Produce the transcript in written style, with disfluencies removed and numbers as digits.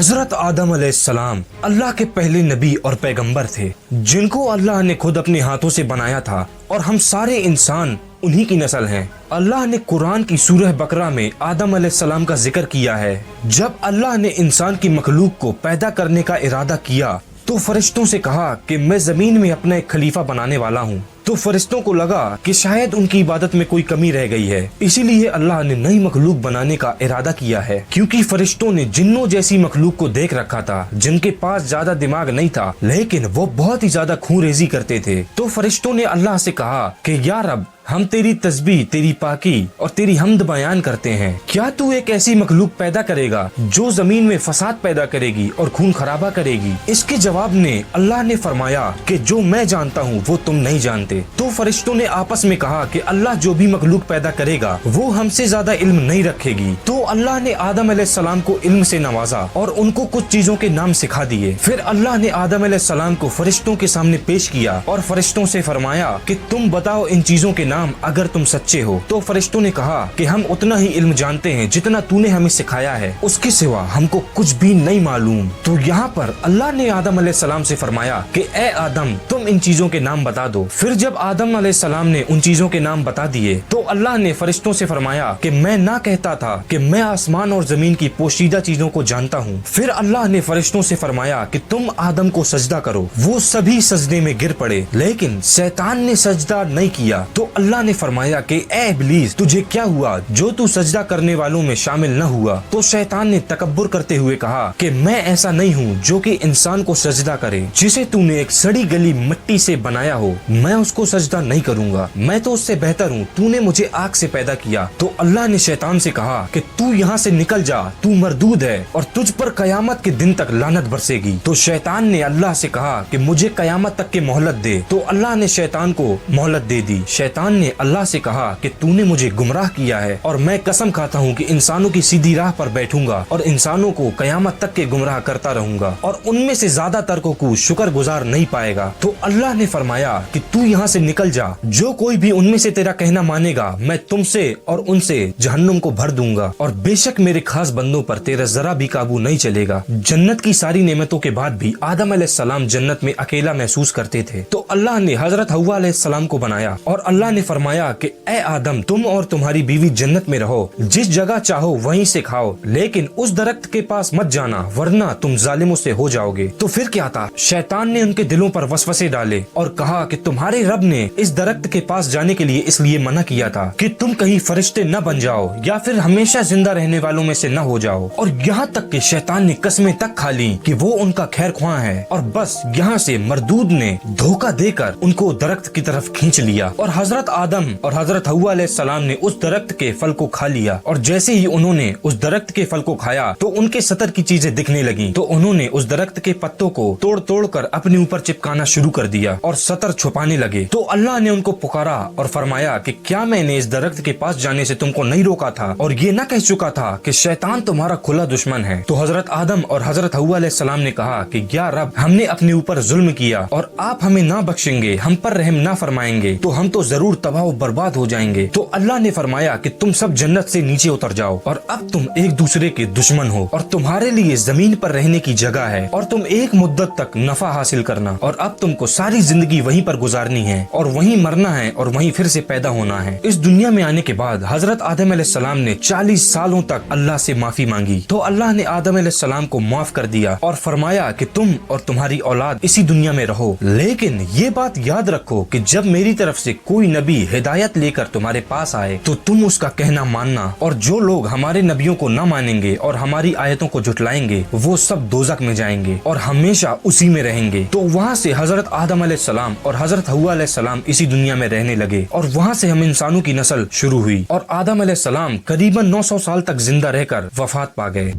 حضرت آدم علیہ السلام اللہ کے پہلے نبی اور پیغمبر تھے جن کو اللہ نے خود اپنے ہاتھوں سے بنایا تھا، اور ہم سارے انسان انہی کی نسل ہیں۔ اللہ نے قرآن کی سورہ بقرہ میں آدم علیہ السلام کا ذکر کیا ہے۔ جب اللہ نے انسان کی مخلوق کو پیدا کرنے کا ارادہ کیا تو فرشتوں سے کہا کہ میں زمین میں اپنا ایک خلیفہ بنانے والا ہوں۔ تو فرشتوں کو لگا کہ شاید ان کی عبادت میں کوئی کمی رہ گئی ہے، اسی لیے اللہ نے نئی مخلوق بنانے کا ارادہ کیا ہے، کیونکہ فرشتوں نے جنوں جیسی مخلوق کو دیکھ رکھا تھا جن کے پاس زیادہ دماغ نہیں تھا لیکن وہ بہت ہی زیادہ خون ریزی کرتے تھے۔ تو فرشتوں نے اللہ سے کہا کہ یا رب، ہم تیری تسبیح، تیری پاکی اور تیری حمد بیان کرتے ہیں، کیا تو ایک ایسی مخلوق پیدا کرے گا جو زمین میں فساد پیدا کرے گی اور خون خرابہ کرے گی؟ اس کے جواب میں اللہ نے فرمایا کہ جو میں جانتا ہوں وہ تم نہیں جانتے۔ تو فرشتوں نے آپس میں کہا کہ اللہ جو بھی مخلوق پیدا کرے گا وہ ہم سے زیادہ علم نہیں رکھے گی۔ تو اللہ نے آدم علیہ السلام کو علم سے نوازا اور ان کو کچھ چیزوں کے نام سکھا دیے۔ پھر اللہ نے آدم علیہ السلام کو فرشتوں کے سامنے پیش کیا اور فرشتوں سے فرمایا کہ تم بتاؤ ان چیزوں کے نام اگر تم سچے ہو۔ تو فرشتوں نے کہا کہ ہم اتنا ہی علم جانتے ہیں جتنا تو نے ہمیں سکھایا ہے، اس کے سوا ہم کو کچھ بھی نہیں معلوم۔ تو یہاں پر اللہ نے آدم علیہ السلام سے فرمایا کہ اے آدم، تم ان چیزوں کے نام بتا دو۔ پھر جب آدم علیہ السلام نے ان چیزوں کے نام بتا دیے تو اللہ نے فرشتوں سے فرمایا کہ میں نہ کہتا تھا کہ میں آسمان اور زمین کی پوشیدہ چیزوں کو جانتا ہوں۔ پھر اللہ نے فرشتوں سے فرمایا کہ تم آدم کو سجدہ کرو۔ وہ سبھی سجدے میں گر پڑے لیکن شیطان نے سجدہ نہیں کیا۔ تو اللہ نے فرمایا کہ اے ابلیس، تجھے کیا ہوا جو تو سجدہ کرنے والوں میں شامل نہ ہوا؟ تو شیطان نے تکبر کرتے ہوئے کہا کہ میں ایسا نہیں ہوں جو کہ انسان کو سجدہ کرے، جسے تو نے ایک سڑی گلی مٹی سے بنایا ہو، میں اس کو سجدہ نہیں کروں گا، میں تو اس سے بہتر ہوں، تو نے مجھے آگ سے پیدا کیا۔ تو اللہ نے شیطان سے کہا کہ تو یہاں سے نکل جا، تو مردود ہے اور تجھ پر قیامت کے دن تک لعنت برسے گی۔ تو شیطان نے اللہ سے کہا کہ مجھے قیامت تک کے مہلت دے۔ تو اللہ نے شیطان کو مہلت دے دی۔ شیطان نے اللہ سے کہا کہ تو نے مجھے گمراہ کیا ہے اور میں قسم کھاتا ہوں کہ انسانوں کی سیدھی راہ پر بیٹھوں گا اور انسانوں کو قیامت تک کے گمراہ کرتا رہوں گا، اور ان میں سے زیادہ تر کو شکر گزار نہیں پائے گا۔ تو اللہ نے فرمایا کہ تو یہاں سے نکل جا، جو کوئی بھی ان میں سے تیرا کہنا مانے گا میں تم سے اور ان سے جہنم کو بھر دوں گا، اور بے شک میرے خاص بندوں پر تیرا ذرا بھی قابو نہیں چلے گا۔ جنت کی ساری نعمتوں کے بعد بھی آدم علیہ السلام جنت میں اکیلا محسوس کرتے تھے، تو اللہ نے حضرت حوا علیہ السلام کو بنایا اور اللہ نے فرمایا کہ اے آدم، تم اور تمہاری بیوی جنت میں رہو، جس جگہ چاہو وہیں سے کھاؤ، لیکن اس درخت کے پاس مت جانا ورنہ تم ظالموں سے ہو جاؤ گے۔ تو پھر کیا تھا؟ شیطان نے ان کے دلوں پر وسوسے ڈالے اور کہا کہ تمہارے رب نے اس درخت کے پاس جانے کے لیے اس لیے منع کیا تھا کہ تم کہیں فرشتے نہ بن جاؤ یا پھر ہمیشہ زندہ رہنے والوں میں سے نہ ہو جاؤ، اور یہاں تک کہ شیطان نے قسمیں تک کھا لی کہ وہ ان کا خیر خواہ ہے، اور بس یہاں سے مردود نے دھوکہ دے کر ان کو درخت کی طرف کھینچ لیا، اور حضرت آدم اور حضرت حوا علیہ السلام نے اس درخت کے پھل کو کھا لیا، اور جیسے ہی انہوں نے اس درخت کے پھل کو کھایا تو ان کے سطر کی چیزیں دکھنے لگیں، تو انہوں نے اس درخت کے پتوں کو توڑ توڑ کر اپنے اوپر چپکانا شروع کر دیا اور سطر چھپانے لگے۔ تو اللہ نے ان کو پکارا اور فرمایا کہ کیا میں نے اس درخت کے پاس جانے سے تم کو نہیں روکا تھا اور یہ نہ کہہ چکا تھا کہ شیطان تمہارا کھلا دشمن ہے؟ تو حضرت آدم اور حضرت حوا علیہ السلام نے کہا کہ یا رب، ہم نے اپنے اوپر ظلم کیا اور آپ ہمیں نہ بخشیں گے، ہم پر رحم نہ فرمائیں گے تو ہم تو ضرور تباہ و برباد ہو جائیں گے۔ تو اللہ نے فرمایا کہ تم سب جنت سے نیچے اتر جاؤ، اور اب تم ایک دوسرے کے دشمن ہو اور تمہارے لیے زمین پر رہنے کی جگہ ہے اور تم ایک مدت تک نفع حاصل کرنا، اور اب تم کو ساری زندگی وہیں پر گزارنی ہے اور وہیں مرنا ہے اور وہیں پھر سے پیدا ہونا ہے۔ اس دنیا میں آنے کے بعد حضرت آدم علیہ السلام نے 40 سالوں تک اللہ سے معافی مانگی، تو اللہ نے آدم علیہ السلام کو معاف کر دیا اور فرمایا کہ تم اور تمہاری اولاد اسی دنیا میں رہو، لیکن یہ بات یاد رکھو کہ جب میری طرف سے کوئی نبی ہدایت لے کر تمہارے پاس آئے تو تم اس کا کہنا ماننا، اور جو لوگ ہمارے نبیوں کو نہ مانیں گے اور ہماری آیتوں کو جھٹلائیں گے وہ سب دوزخ میں جائیں گے اور ہمیشہ اسی میں رہیں گے۔ تو وہاں سے حضرت آدم علیہ السلام اور حضرت حوا علیہ السلام اسی دنیا میں رہنے لگے، اور وہاں سے ہم انسانوں کی نسل شروع ہوئی، اور آدم علیہ السلام قریباً 900 سال تک زندہ رہ کر وفات پا گئے۔